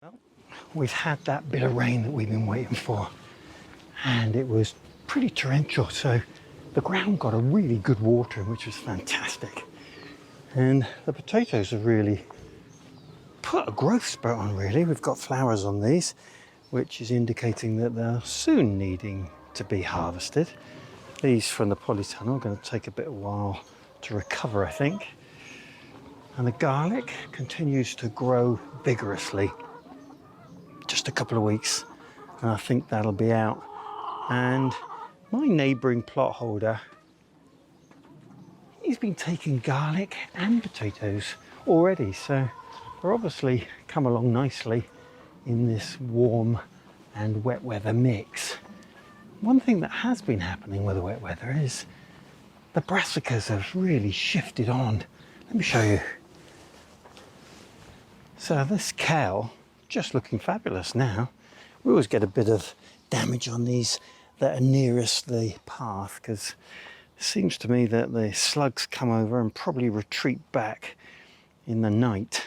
Well, we've had that bit of rain that we've been waiting for, and it was pretty torrential, so the ground got a really good watering, which was fantastic. And the potatoes have really put a growth spurt on, really. We've got flowers on these, which is indicating that they're soon needing to be harvested. These from the polytunnel are going to take a bit of a while to recover, I think. And the garlic continues to grow vigorously. Just a couple of weeks and I think that'll be out. And my neighbouring plot holder, he's been taking garlic and potatoes already, so they're obviously come along nicely in this warm and wet weather mix. One thing that has been happening with the wet weather is the brassicas have really shifted on. Let me show you. So this kale, just looking fabulous now. We always get a bit of damage on these that are nearest the path, because it seems to me that the slugs come over and probably retreat back in the night,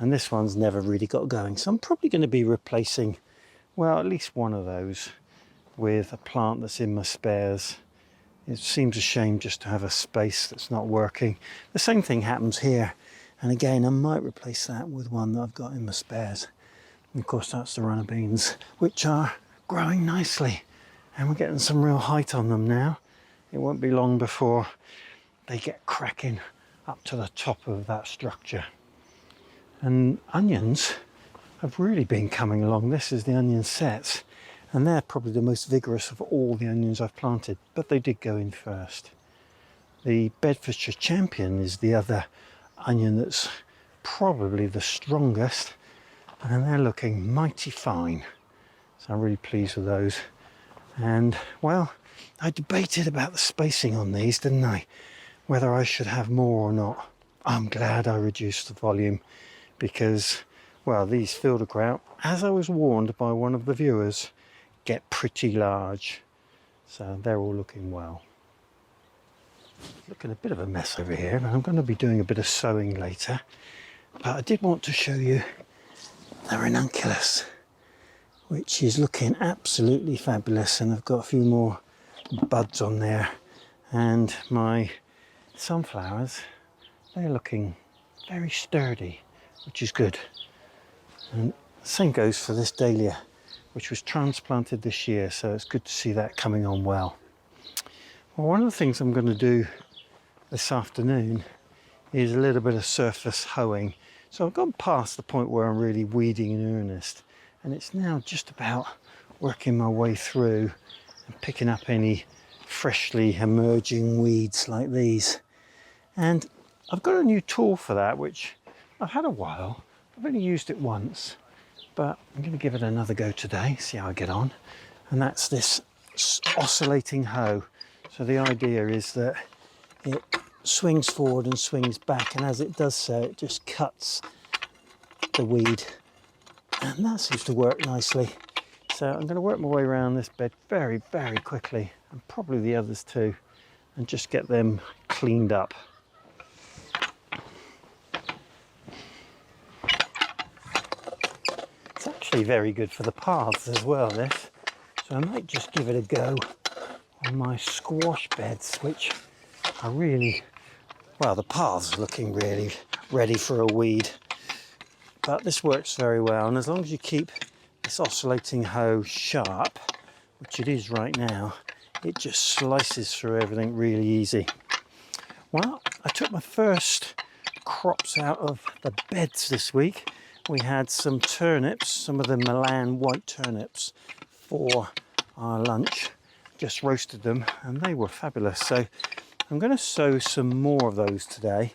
and this one's never really got going. So I'm probably going to be replacing, well, at least one of those with a plant that's in my spares. It seems a shame just to have a space that's not working. The same thing happens here, and again I might replace that with one that I've got in my spares. And of course that's the runner beans, which are growing nicely, and we're getting some real height on them now. It won't be long before they get cracking up to the top of that structure. And onions have really been coming along. This is the onion sets, and they're probably the most vigorous of all the onions I've planted, but they did go in first. The Bedfordshire Champion is the other onion that's probably the strongest, and they're looking mighty fine. So I'm really pleased with those. And well, I debated about the spacing on these, didn't I? Whether I should have more or not. I'm glad I reduced the volume, because, well, these fielder kraut, as I was warned by one of the viewers, get pretty large. So they're all looking well. Looking a bit of a mess over here, and I'm going to be doing a bit of sowing later. But I did want to show you the Ranunculus, which is looking absolutely fabulous, and I've got a few more buds on there. And my sunflowers, they're looking very sturdy, which is good. And the same goes for this dahlia, which was transplanted this year, so it's good to see that coming on well. Well, one of the things I'm going to do this afternoon is a little bit of surface hoeing. So I've gone past the point where I'm really weeding in earnest, and it's now just about working my way through and picking up any freshly emerging weeds like these. And I've got a new tool for that, which I've had a while. I've only used it once, but I'm going to give it another go today, see how I get on. And that's this oscillating hoe. So the idea is that it swings forward and swings back, and as it does so, it just cuts the weed, and that seems to work nicely. So I'm going to work my way around this bed very, very quickly, and probably the others too, and just get them cleaned up. It's actually very good for the paths as well, this, so I might just give it a go on my squash beds, which are really, well, the paths are looking really ready for a weed, but this works very well. And as long as you keep this oscillating hoe sharp, which it is right now, it just slices through everything really easy. Well, I took my first crops out of the beds this week. We had some turnips, some of the Milan white turnips, for our lunch. Just roasted them, and they were fabulous. So I'm going to sow some more of those today,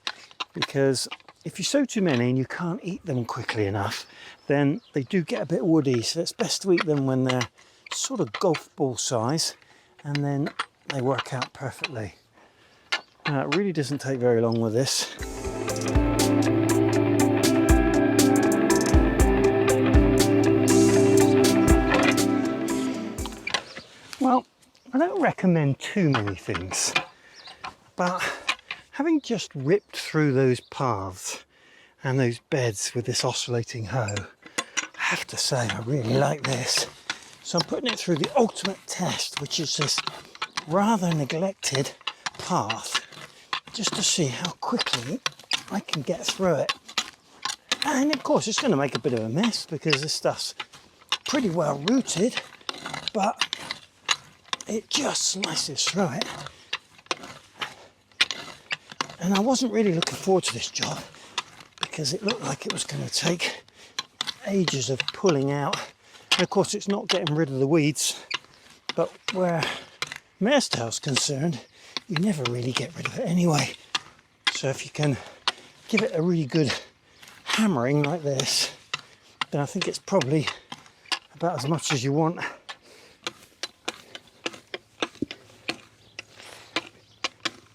because if you sow too many and you can't eat them quickly enough, then they do get a bit woody. So it's best to eat them when they're sort of golf ball size, and then they work out perfectly. It really doesn't take very long with this. Well, I don't recommend too many things, but having just ripped through those paths and those beds with this oscillating hoe, have to say I really like this. So I'm putting it through the ultimate test, which is this rather neglected path, just to see how quickly I can get through it. And of course it's going to make a bit of a mess because this stuff's pretty well rooted, but it just slices through it. And I wasn't really looking forward to this job because it looked like it was going to take ages of pulling out. And of course it's not getting rid of the weeds, but where mare's tail's concerned, you never really get rid of it anyway. So if you can give it a really good hammering like this, then I think it's probably about as much as you want.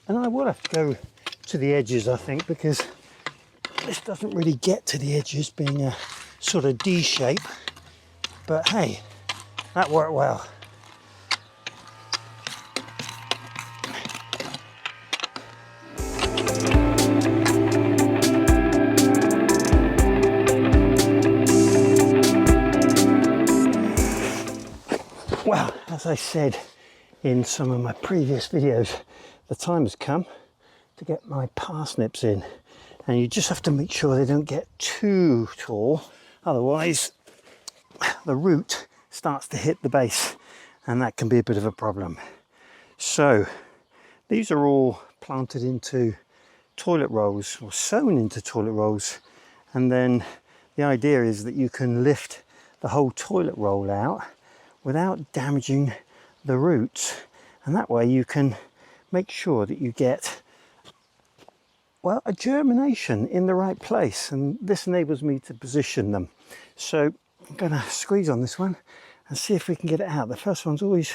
And I will have to go to the edges, I think, because this doesn't really get to the edges, being a sort of D shape. But hey, that worked well. Well, as I said in some of my previous videos, the time has come to get my parsnips in, and you just have to make sure they don't get too tall, otherwise the root starts to hit the base and that can be a bit of a problem. So these are all planted into toilet rolls or sown into toilet rolls, and then the idea is that you can lift the whole toilet roll out without damaging the roots, and that way you can make sure that you get, well, a germination in the right place, and this enables me to position them. So I'm going to squeeze on this one and see if we can get it out. The first one's always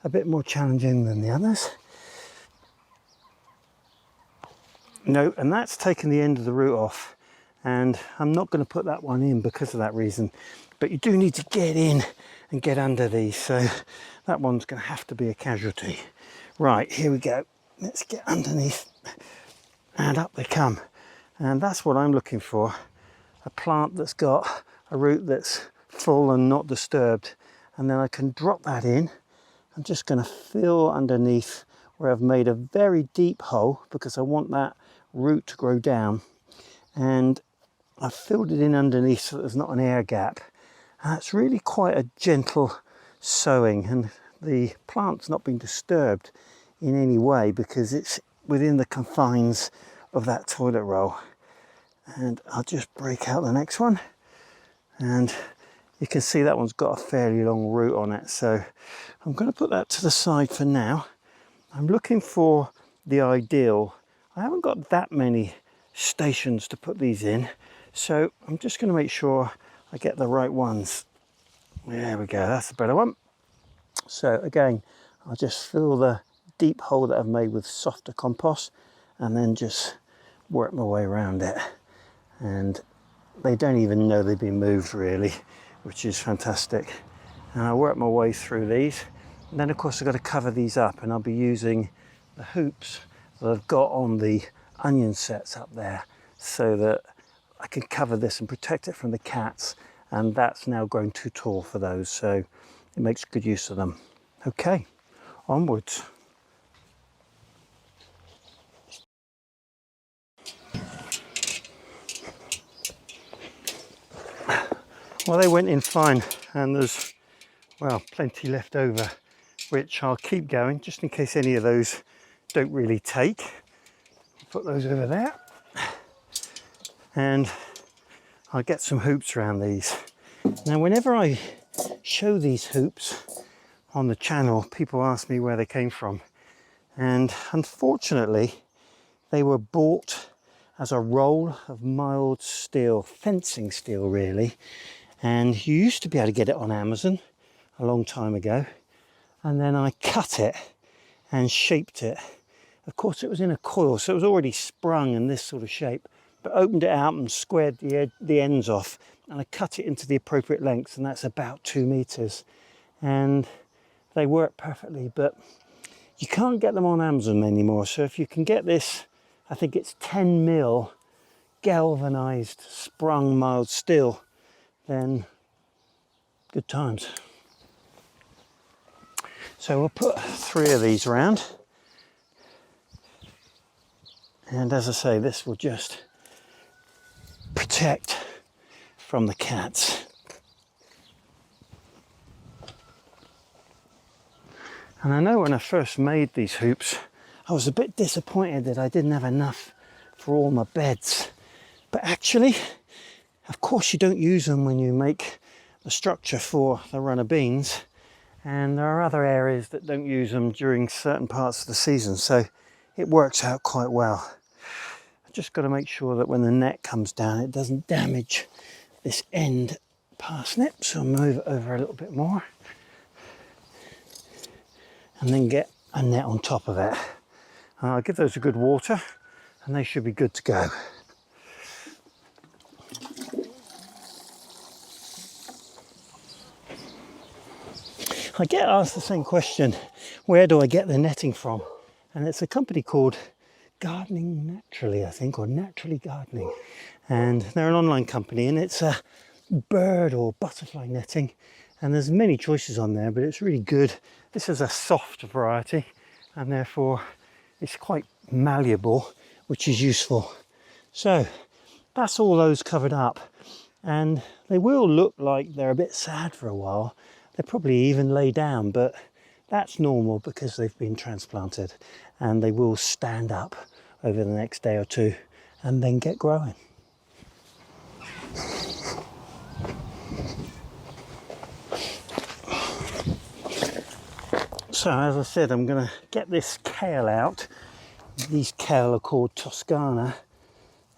a bit more challenging than the others. No, and that's taken the end of the root off, and I'm not going to put that one in because of that reason. But you do need to get in and get under these, so that one's going to have to be a casualty. Right, here we go. Let's get underneath. And up they come, and that's what I'm looking for, a plant that's got a root that's full and not disturbed, and then I can drop that in. I'm just going to fill underneath where I've made a very deep hole because I want that root to grow down, and I've filled it in underneath so that there's not an air gap. And that's really quite a gentle sowing, and the plant's not been disturbed in any way because it's within the confines of that toilet roll. And I'll just break out the next one, and you can see that one's got a fairly long root on it, so I'm going to put that to the side for now. I'm looking for the ideal. I haven't got that many stations to put these in, so I'm just going to make sure I get the right ones. There we go, that's a better one. So again, I'll just fill the deep hole that I've made with softer compost and then just work my way around it, and they don't even know they've been moved really, which is fantastic. And I work my way through these, and then of course I've got to cover these up, and I'll be using the hoops that I've got on the onion sets up there so that I can cover this and protect it from the cats, and that's now grown too tall for those, so it makes good use of them. Okay, onwards. Well, they went in fine, and there's, well, plenty left over, which I'll keep going just in case any of those don't really take. Put those over there, and I'll get some hoops around these. Now, whenever I show these hoops on the channel, people ask me where they came from, and unfortunately they were bought as a roll of mild steel, fencing steel really, and you used to be able to get it on Amazon a long time ago, and then I cut it and shaped it. Of course it was in a coil, so it was already sprung in this sort of shape, but opened it out and squared the ends off, and I cut it into the appropriate lengths, and that's about 2 meters, and they work perfectly. But you can't get them on Amazon anymore, so if you can get this, I think it's 10mm galvanized sprung mild steel, then Good times. So we'll put 3 of these around. And as I say, this will just protect from the cats. And I know when I first made these hoops, I was a bit disappointed that I didn't have enough for all my beds. But actually, of course you don't use them when you make the structure for the runner beans. And there are other areas that don't use them during certain parts of the season. So it works out quite well. I've just got to make sure that when the net comes down, it doesn't damage this end parsnip. So I'll move it over a little bit more. And then get a net on top of it. I'll give those a good water and they should be good to go. I get asked the same question, where do I get the netting from? And it's a company called Gardening Naturally, I think, or Naturally Gardening. And they're an online company and it's a bird or butterfly netting. And there's many choices on there, but it's really good. This is a soft variety and therefore it's quite malleable, which is useful. So that's all those covered up. And they will look like they're a bit sad for a while. They probably even lay down, but that's normal because they've been transplanted and they will stand up over the next day or two and then get growing. So as I said, I'm going to get this kale out. These kale are called Toscana,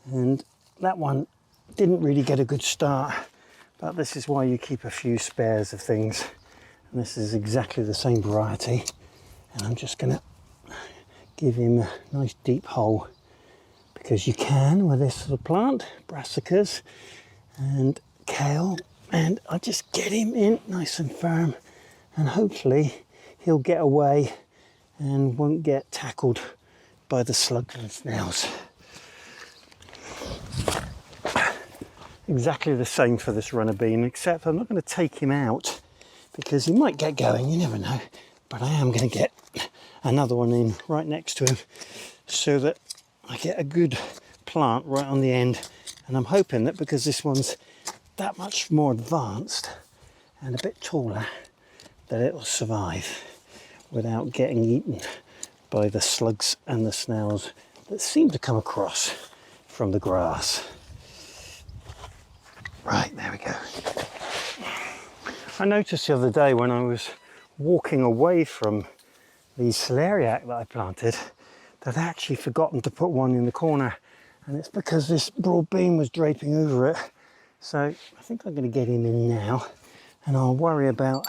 and that one didn't really get a good start, but this is why you keep a few spares of things. And this is exactly the same variety, and I'm just going to give him a nice deep hole because you can with this little plant, Brassicas and kale, and I just get him in nice and firm and hopefully he'll get away and won't get tackled by the slugs and snails. Exactly the same for this runner bean, except I'm not going to take him out because he might get going, you never know. But I am going to get another one in right next to him so that I get a good plant right on the end. And I'm hoping that because this one's that much more advanced and a bit taller, that it will survive without getting eaten by the slugs and the snails that seem to come across from the grass. Right, there we go. I noticed the other day when I was walking away from the celeriac that I planted that I'd actually forgotten to put one in the corner, and it's because this broad bean was draping over it. So I think I'm going to get him in now and I'll worry about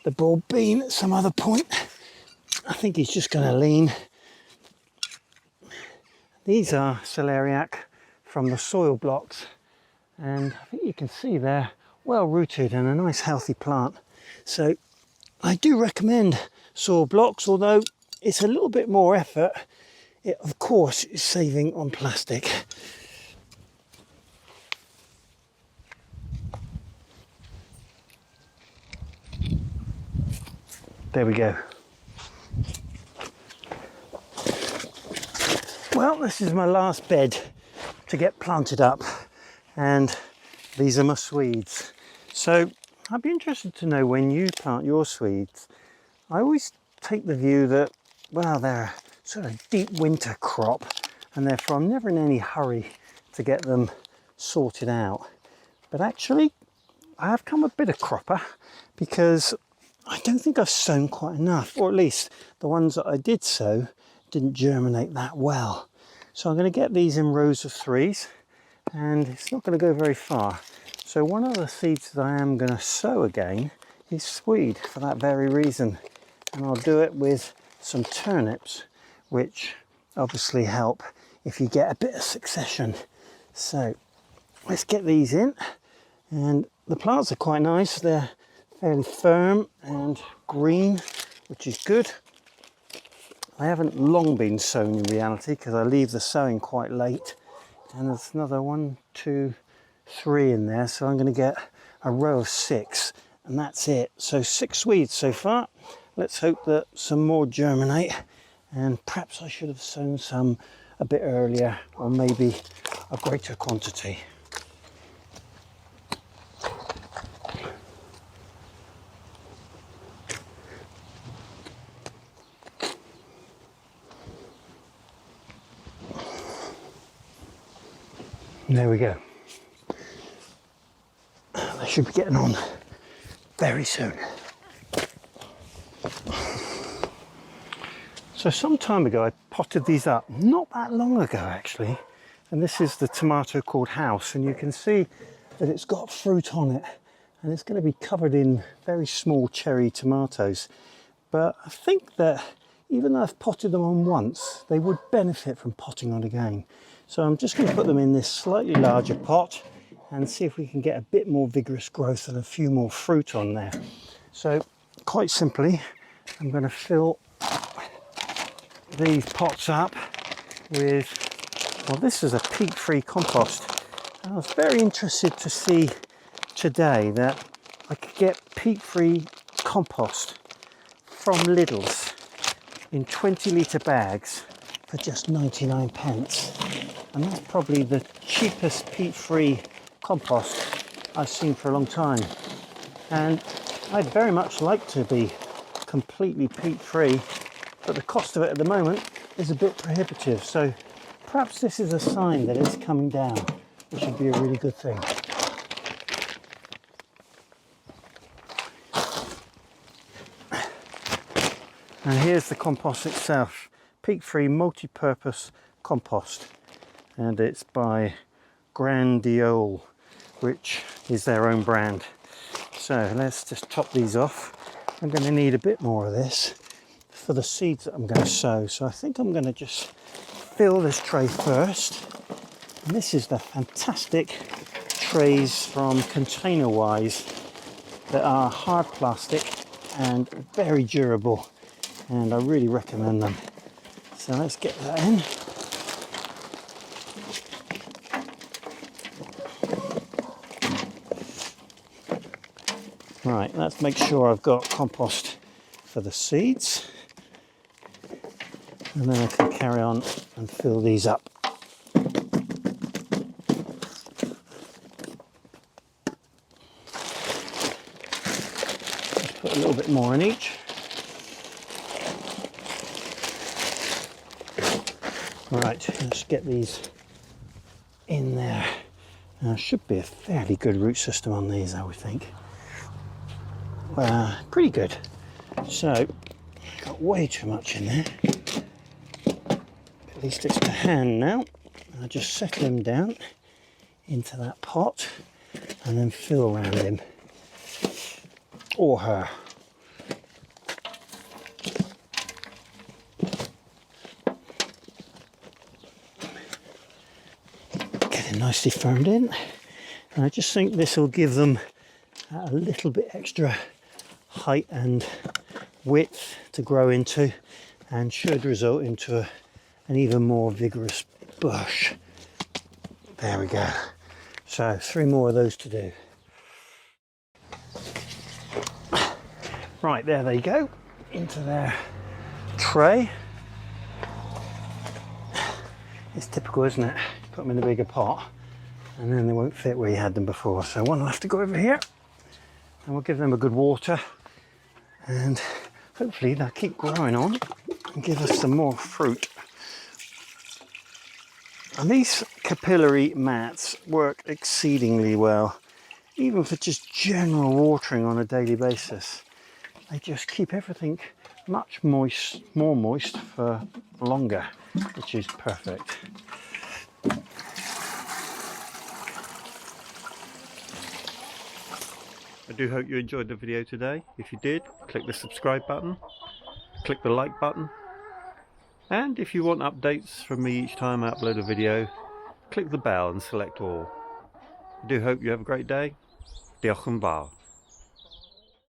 the broad bean at some other point. I think he's just going to lean. These are celeriac from the soil blocks, and I think you can see they're well rooted and a nice healthy plant. So I do recommend soil blocks, although it's a little bit more effort. It of course is saving on plastic. There we go. Well, this is my last bed to get planted up, and these are my swedes. So I'd be interested to know when you plant your swedes. I always take the view that, well, they're sort of deep winter crop, and therefore I'm never in any hurry to get them sorted out. But actually, I have come a bit of cropper because I don't think I've sown quite enough, or at least the ones that I did sow didn't germinate that well. So I'm going to get these in rows of 3s, and it's not going to go very far. So one of the seeds that I am going to sow again is swede for that very reason. And I'll do it with some turnips, which obviously help if you get a bit of succession. So let's get these in, and the plants are quite nice. They're fairly firm and green, which is good. I haven't long been sown in reality because I leave the sowing quite late, and there's another 1, 2, 3 in there, so I'm going to get a row of 6, and that's it. So 6 Swedes so far. Let's hope that some more germinate, and perhaps I should have sown some a bit earlier, or maybe a greater quantity. There we go. They should be getting on very soon. So some time ago I potted these up, not that long ago actually, and this is the tomato called House, and you can see that it's got fruit on it, and it's going to be covered in very small cherry tomatoes. But I think that even though I've potted them on once, they would benefit from potting on again. So I'm just going to put them in this slightly larger pot and see if we can get a bit more vigorous growth and a few more fruit on there. So quite simply, I'm going to fill these pots up with, well, this is a peat-free compost. And I was very interested to see today that I could get peat-free compost from Lidl's in 20-litre bags for just 99 pence. And that's probably the cheapest peat-free compost I've seen for a long time. And I'd very much like to be completely peat-free, but the cost of it at the moment is a bit prohibitive. So perhaps this is a sign that it's coming down, which would be a really good thing. And here's the compost itself, peat-free multi-purpose compost, and it's by Grandiole, which is their own brand. So let's just top these off. I'm going to need a bit more of this for the seeds that I'm going to sow. So I think I'm going to just fill this tray first. And this is the fantastic trays from Container Wise that are hard plastic and very durable, and I really recommend them. So let's get that in. Right, let's make sure I've got compost for the seeds, and then I can carry on and fill these up. Just put a little bit more in each. Right, let's get these in there. Now, should be a fairly good root system on these, I would think. Pretty good. So, got way too much in there. At least it's to hand now. And I just set him down into that pot and then fill around him. Or her. Get it nicely firmed in. And I just think this will give them a little bit extra height and width to grow into, and should result into an even more vigorous bush. There we go. So 3 more of those to do. Right, there they go into their tray. It's typical, isn't it? Put them in a bigger pot and then they won't fit where you had them before. So one will have to go over here, and we'll give them a good water, and hopefully they'll keep growing on and give us some more fruit. And these capillary mats work exceedingly well, even for just general watering on a daily basis. They just keep everything much more moist for longer, which is perfect. I do hope you enjoyed the video today. If you did, click the subscribe button, click the like button, and if you want updates from me each time I upload a video, click the bell and select all. I do hope you have a great day. Diolch yn fawr.